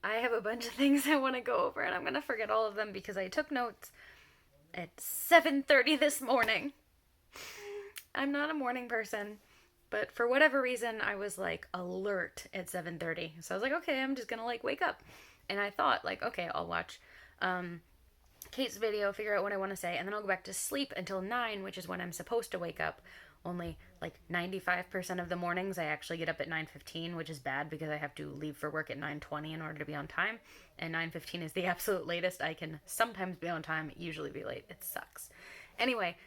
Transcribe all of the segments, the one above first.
I have a bunch of things I want to go over, and I'm going to forget all of them because I took notes at 7:30 this morning. I'm not a morning person, but for whatever reason, I was like alert at 7:30. So I was like, okay, I'm just going to like wake up. And I thought like, okay, I'll watch Kate's video, figure out what I want to say, and then I'll go back to sleep until 9, which is when I'm supposed to wake up. Only like 95% of the mornings I actually get up at 9:15, which is bad because I have to leave for work at 9:20 in order to be on time, and 9:15 is the absolute latest I can sometimes be on time, usually be late. It sucks. Anyway,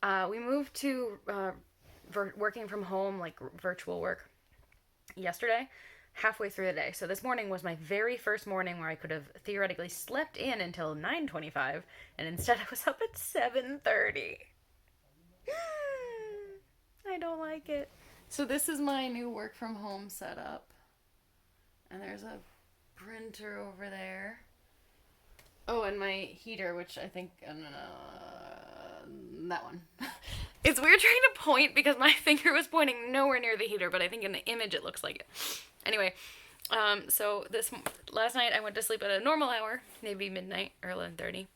we moved to working from home, like virtual work, yesterday, halfway through the day. So this morning was my very first morning where I could have theoretically slept in until 9:25, and instead I was up at 7:30. I don't like it. So this is my new work from home setup. And there's a printer over there. Oh, and my heater, which I think that one. It's weird trying to point because my finger was pointing nowhere near the heater, but I think in the image it looks like it. Anyway, so this last night I went to sleep at a normal hour, maybe midnight or 11:30.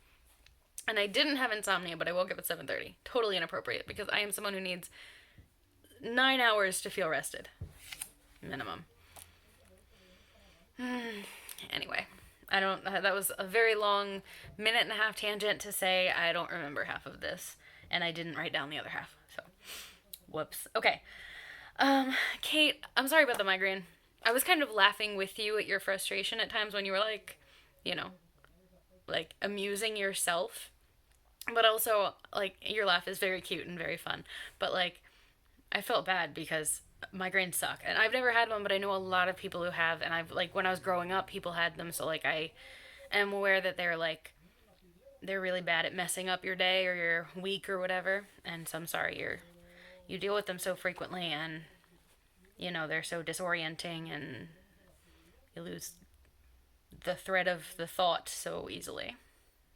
And I didn't have insomnia, but I woke up at 7:30. Totally inappropriate because I am someone who needs 9 hours to feel rested. Minimum. Anyway, I don't. That was a very long minute and a half tangent to say I don't remember half of this, and I didn't write down the other half. So, whoops. Okay. Kate, I'm sorry about the migraine. I was kind of laughing with you at your frustration at times when you were like, you know, like amusing yourself. But also, like, your laugh is very cute and very fun. But, like, I felt bad because migraines suck. And I've never had one, but I know a lot of people who have. And I've, like, when I was growing up, people had them. So, like, I am aware that they're, like, they're really bad at messing up your day or your week or whatever. And so I'm sorry you deal with them so frequently and, you know, they're so disorienting and you lose the thread of the thought so easily,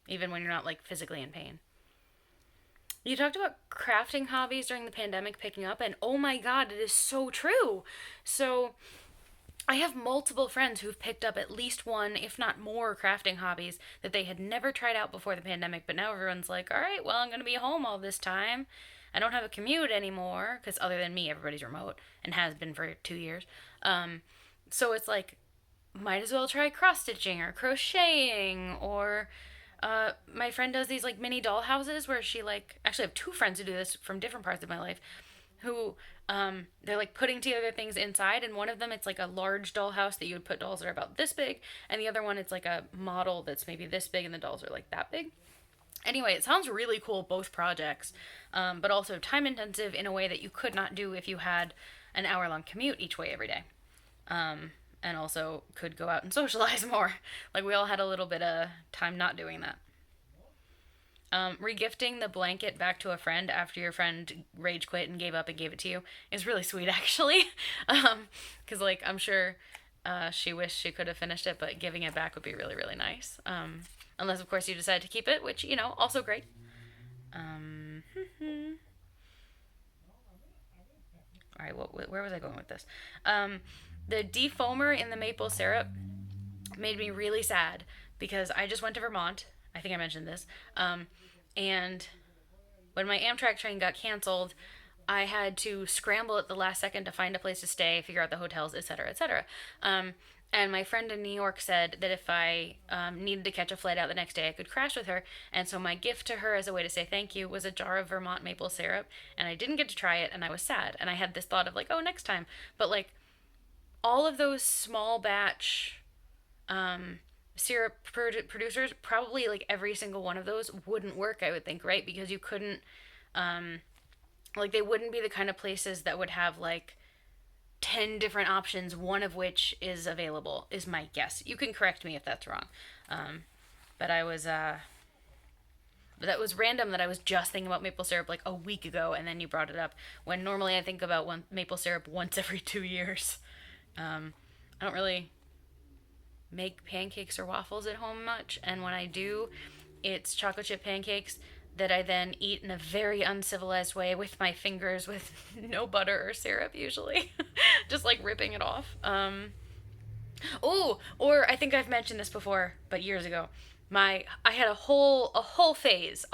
even when you're not, like, physically in pain. You talked about crafting hobbies during the pandemic picking up, and oh my god, it is so true. So, I have multiple friends who've picked up at least one, if not more, crafting hobbies that they had never tried out before the pandemic, but now everyone's like, all right, well, I'm going to be home all this time. I don't have a commute anymore, because other than me, everybody's remote and has been for 2 years. So it's like, might as well try cross stitching or crocheting or my friend does these like mini doll houses where she like actually I have two friends who do this from different parts of my life who they're like putting together things inside, and one of them it's like a large doll house that you would put dolls that are about this big, and the other one it's like a model that's maybe this big and the dolls are like that big. Anyway, it sounds really cool, both projects, but also time intensive in a way that you could not do if you had an hour long commute each way every day. And also could go out and socialize more. Like we all had a little bit of time not doing that. Regifting the blanket back to a friend after your friend rage quit and gave up and gave it to you is really sweet, actually. Because, like, I'm sure she wished she could have finished it, but giving it back would be really, really nice. Unless, of course, you decide to keep it, which, you know, also great. Um, all right, where was I going with this? The defoamer in the maple syrup made me really sad because I just went to Vermont. I think I mentioned this. And when my Amtrak train got canceled, I had to scramble at the last second to find a place to stay, figure out the hotels, etc., etc. And my friend in New York said that if I needed to catch a flight out the next day, I could crash with her. And so my gift to her as a way to say thank you was a jar of Vermont maple syrup. And I didn't get to try it, and I was sad. And I had this thought of like, oh, next time. But like, all of those small batch syrup producers, probably like every single one of those wouldn't work, I would think, right? Because you couldn't, like, they wouldn't be the kind of places that would have like 10 different options, one of which is available, is my guess. You can correct me if that's wrong. But that was random that I was just thinking about maple syrup like a week ago, and then you brought it up when normally I think about maple syrup once every 2 years. I don't really make pancakes or waffles at home much, and when I do, it's chocolate chip pancakes that I then eat in a very uncivilized way with my fingers with no butter or syrup usually. Just like ripping it off. Oh, or I think I've mentioned this before, but years ago. I had a whole phase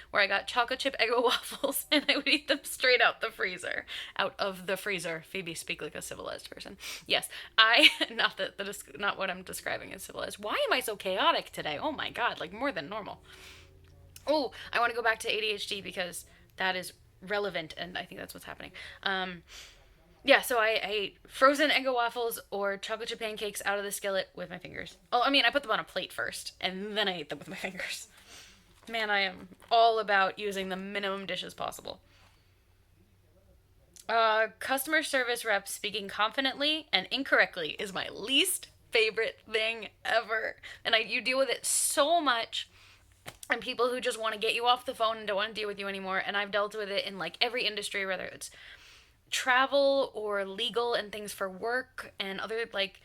where I got chocolate chip Eggo waffles and I would eat them straight out the freezer. Out of the freezer. Phoebe, speak like a civilized person. Yes, I not that is not what I'm describing as civilized. Why am I so chaotic today? Oh my god, like more than normal. Oh, I want to go back to ADHD because that is relevant and I think that's what's happening. Yeah, so I ate frozen Eggo waffles or chocolate chip pancakes out of the skillet with my fingers. Oh, I mean, I put them on a plate first, and then I ate them with my fingers. Man, I am all about using the minimum dishes possible. Customer service rep speaking confidently and incorrectly is my least favorite thing ever. And you deal with it so much. And people who just want to get you off the phone and don't want to deal with you anymore. And I've dealt with it in like every industry, whether it's travel or legal and things for work and other like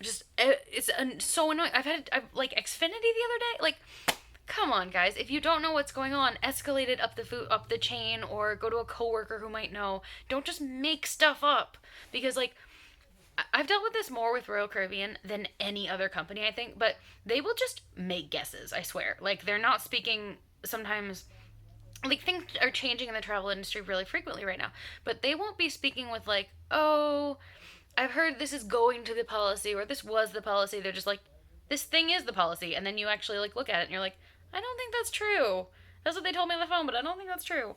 just it's so annoying. I've like Xfinity the other day. Like, come on, guys! If you don't know what's going on, escalate it up the chain or go to a coworker who might know. Don't just make stuff up because like I've dealt with this more with Royal Caribbean than any other company, I think, but they will just make guesses, I swear. Like, they're not speaking sometimes. Like, things are changing in the travel industry really frequently right now, but they won't be speaking with, like, oh, I've heard this is going to the policy or this was the policy. They're just like, this thing is the policy. And then you actually, like, look at it and you're like, I don't think that's true. That's what they told me on the phone, but I don't think that's true.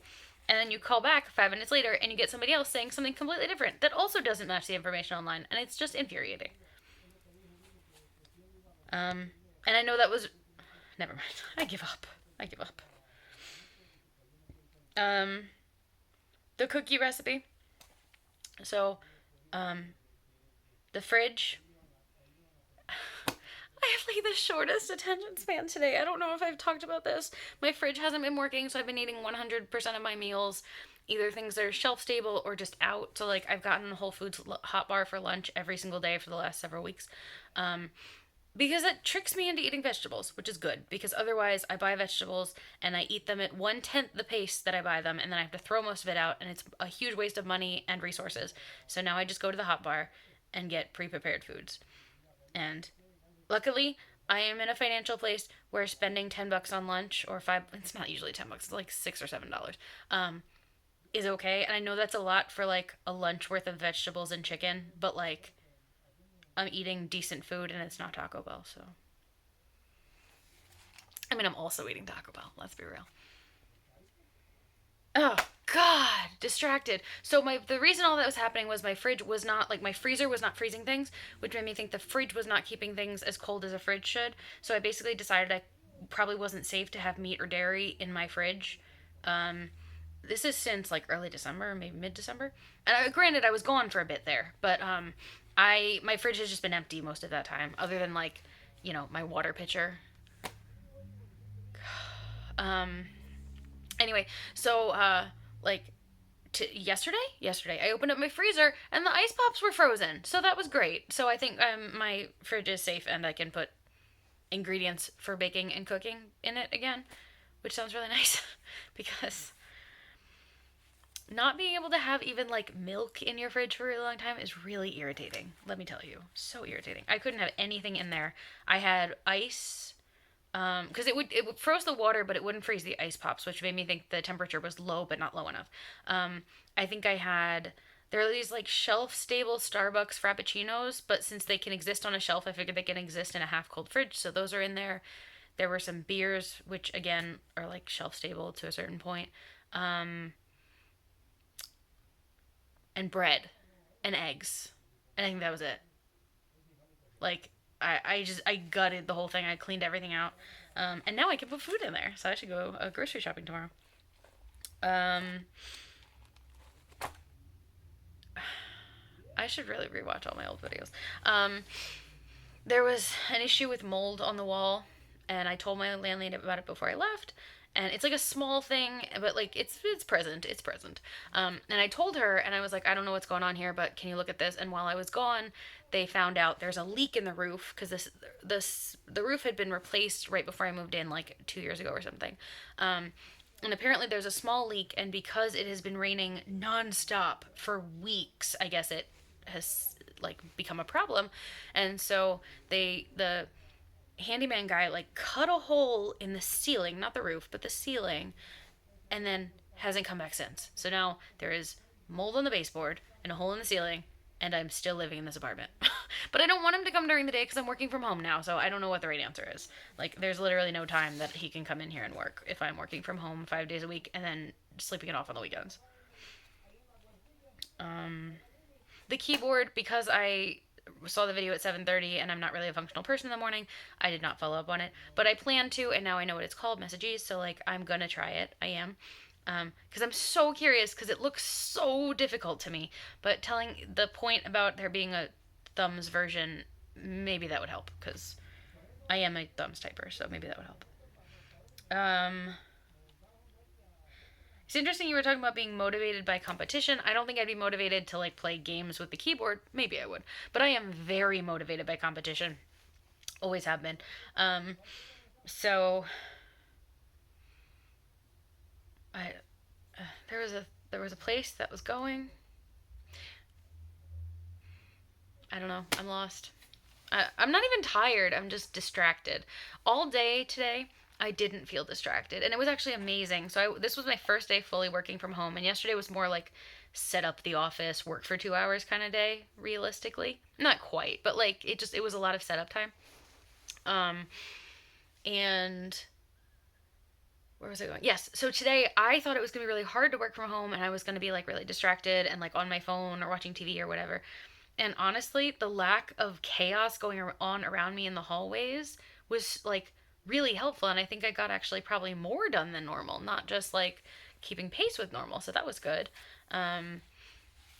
And then you call back 5 minutes later and you get somebody else saying something completely different that also doesn't match the information online. And it's just infuriating. And I know that was. Never mind. I give up. I give up. Um, the cookie recipe. So, um, the fridge. I have like the shortest attention span today. I don't know if I've talked about this. My fridge hasn't been working, so I've been eating 100% of my meals, either things that are shelf stable or just out. So like I've gotten the Whole Foods hot bar for lunch every single day for the last several weeks. Um, because it tricks me into eating vegetables, which is good because otherwise I buy vegetables and I eat them at 1/10 the pace that I buy them, and then I have to throw most of it out, and it's a huge waste of money and resources. So now I just go to the hot bar and get pre-prepared foods. And luckily, I am in a financial place where spending $10 on lunch or five, it's not usually $10, it's like $6 or $7, is okay. And I know that's a lot for like a lunch worth of vegetables and chicken, but like I'm eating decent food and it's not Taco Bell, so. I mean, I'm also eating Taco Bell, let's be real. Oh God, distracted. So the reason all that was happening was my fridge was not like my freezer was not freezing things, which made me think the fridge was not keeping things as cold as a fridge should. So I basically decided I probably wasn't safe to have meat or dairy in my fridge. Um, this is since like early December, maybe mid December. And granted, I was gone for a bit there, but I my fridge has just been empty most of that time, other than like my water pitcher. Um, Anyway, so like yesterday I opened up my freezer and the ice pops were frozen. So that was great. So I think my fridge is safe and I can put ingredients for baking and cooking in it again, which sounds really nice because not being able to have even like milk in your fridge for a really long time is really irritating. Let me tell you. So irritating. I couldn't have anything in there. I had ice because it would froze the water, but it wouldn't freeze the ice pops, which made me think the temperature was low, but not low enough. I think I had there are these like shelf stable Starbucks Frappuccinos, but since they can exist on a shelf, I figured they can exist in a half cold fridge, so those are in there. There were some beers, which again are like shelf stable to a certain point, and bread and eggs, and I think that was it. Like I gutted the whole thing. I cleaned everything out, and now I can put food in there. So I should go grocery shopping tomorrow. Um, I should really rewatch all my old videos. There was an issue with mold on the wall, and I told my landlady about it before I left. And it's like a small thing, but like it's present. It's present. And I told her, and I was like, I don't know what's going on here, but can you look at this? And while I was gone, they found out there's a leak in the roof because the roof had been replaced right before I moved in, like 2 years ago or something. And apparently there's a small leak, and because it has been raining nonstop for weeks, I guess it has like become a problem. And so the handyman guy like cut a hole in the ceiling, not the roof, but the ceiling, and then hasn't come back since. So now there is mold on the baseboard and a hole in the ceiling, and I'm still living in this apartment. But I don't want him to come during the day because I'm working from home now, so I don't know what the right answer is. Like, there's literally no time that he can come in here and work if I'm working from home 5 days a week and then sleeping it off on the weekends. The keyboard, because I saw the video at 7:30 and I'm not really a functional person in the morning, I did not follow up on it. But I plan to, and now I know what it's called, Messages, so like I'm gonna try it. I am. Because I'm so curious, because it looks so difficult to me. But telling the point about there being a thumbs version, maybe that would help, because I am a thumbs typer, so maybe that would help. It's interesting you were talking about being motivated by competition. I don't think I'd be motivated to like play games with the keyboard. Maybe I would, but I am very motivated by competition. Always have been. So I there was a place that was going. I don't know. I'm lost. I'm not even tired. I'm just distracted. All day today, I didn't feel distracted, and it was actually amazing. So this was my first day fully working from home, and yesterday was more like set up the office, work for 2 hours kind of day. Realistically, not quite, but like it was a lot of setup time. Um, and where was I going? Yes. So today I thought it was gonna be really hard to work from home, and I was gonna be like really distracted and like on my phone or watching TV or whatever. And honestly, the lack of chaos going on around me in the hallways was like really helpful. And I think I got actually probably more done than normal, not just like keeping pace with normal. So that was good. And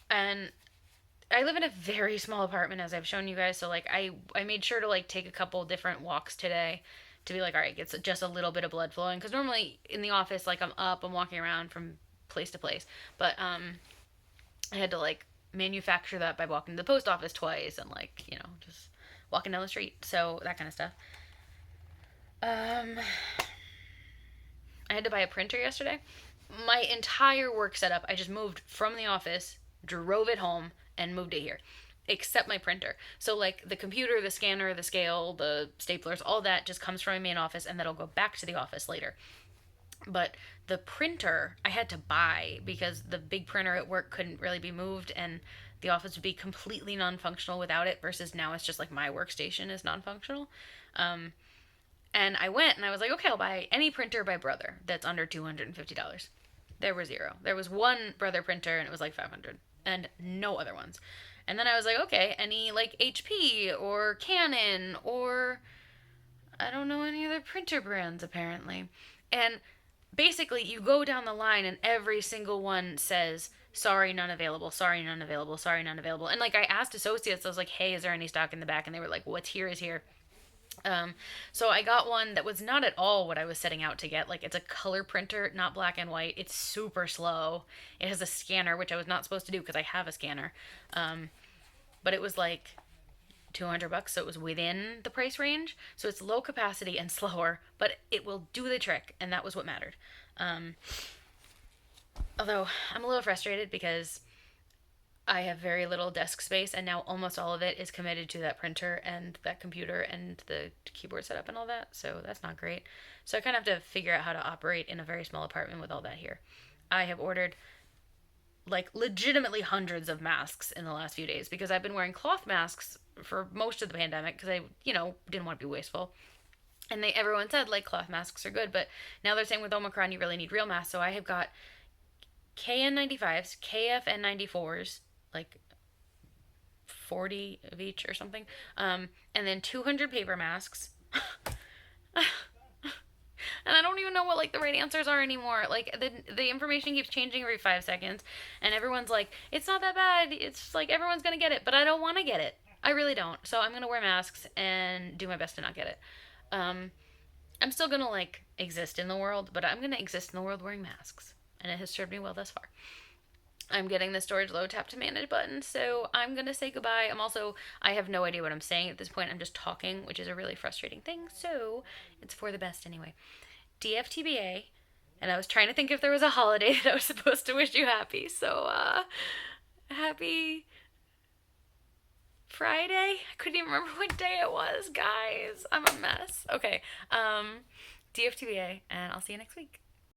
I live in a very small apartment, as I've shown you guys. So like I made sure to like take a couple different walks today to be like, all right, get just a little bit of blood flowing. Because normally in the office, like I'm walking around from place to place. But I had to like manufacture that by walking to the post office twice and like just walking down the street, so that kind of stuff. I had to buy a printer yesterday. My entire work setup, I just moved from the office, drove it home, and moved it here, except my printer. So like the computer, the scanner, the scale, the staplers, all that just comes from my main office, and that'll go back to the office later. But the printer I had to buy because the big printer at work couldn't really be moved, and the office would be completely non-functional without it, versus now it's just like my workstation is non-functional. And I went and I was like, okay, I'll buy any printer by Brother that's under $250. There were zero. There was one Brother printer and it was like 500, and no other ones. And then I was like, okay, any like HP or Canon or I don't know any other printer brands apparently. And basically you go down the line and every single one says sorry, none available, sorry, none available, sorry, none available. And like I asked associates, I was like, hey, is there any stock in the back? And they were like, what's here is here. So I got one that was not at all what I was setting out to get. Like, it's a color printer, not black and white. It's super slow. It has a scanner, which I was not supposed to do because I have a scanner. But it was like $200, so it was within the price range. So it's low capacity and slower, but it will do the trick, and that was what mattered. Although I'm a little frustrated because I have very little desk space, and now almost all of it is committed to that printer and that computer and the keyboard setup and all that, so that's not great. So I kind of have to figure out how to operate in a very small apartment with all that here. I have ordered like legitimately hundreds of masks in the last few days because I've been wearing cloth masks for most of the pandemic because I, didn't want to be wasteful. And everyone said like cloth masks are good, but now they're saying with Omicron you really need real masks. So I have got KN95s, KFN94s, like 40 of each or something, and then 200 paper masks. And I don't even know what like the right answers are anymore. Like the information keeps changing every 5 seconds, and everyone's like, it's not that bad. It's like everyone's gonna get it, but I don't want to get it. I really don't. So I'm gonna wear masks and do my best to not get it. I'm still gonna like exist in the world, but I'm gonna exist in the world wearing masks, and it has served me well thus far. I'm getting the storage low tap to manage button, so I'm gonna say goodbye. I have no idea what I'm saying at this point. I'm just talking, which is a really frustrating thing, so it's for the best anyway. DFTBA, and I was trying to think if there was a holiday that I was supposed to wish you happy, so happy Friday. I couldn't even remember what day it was, guys. I'm a mess. Okay. DFTBA, and I'll see you next week.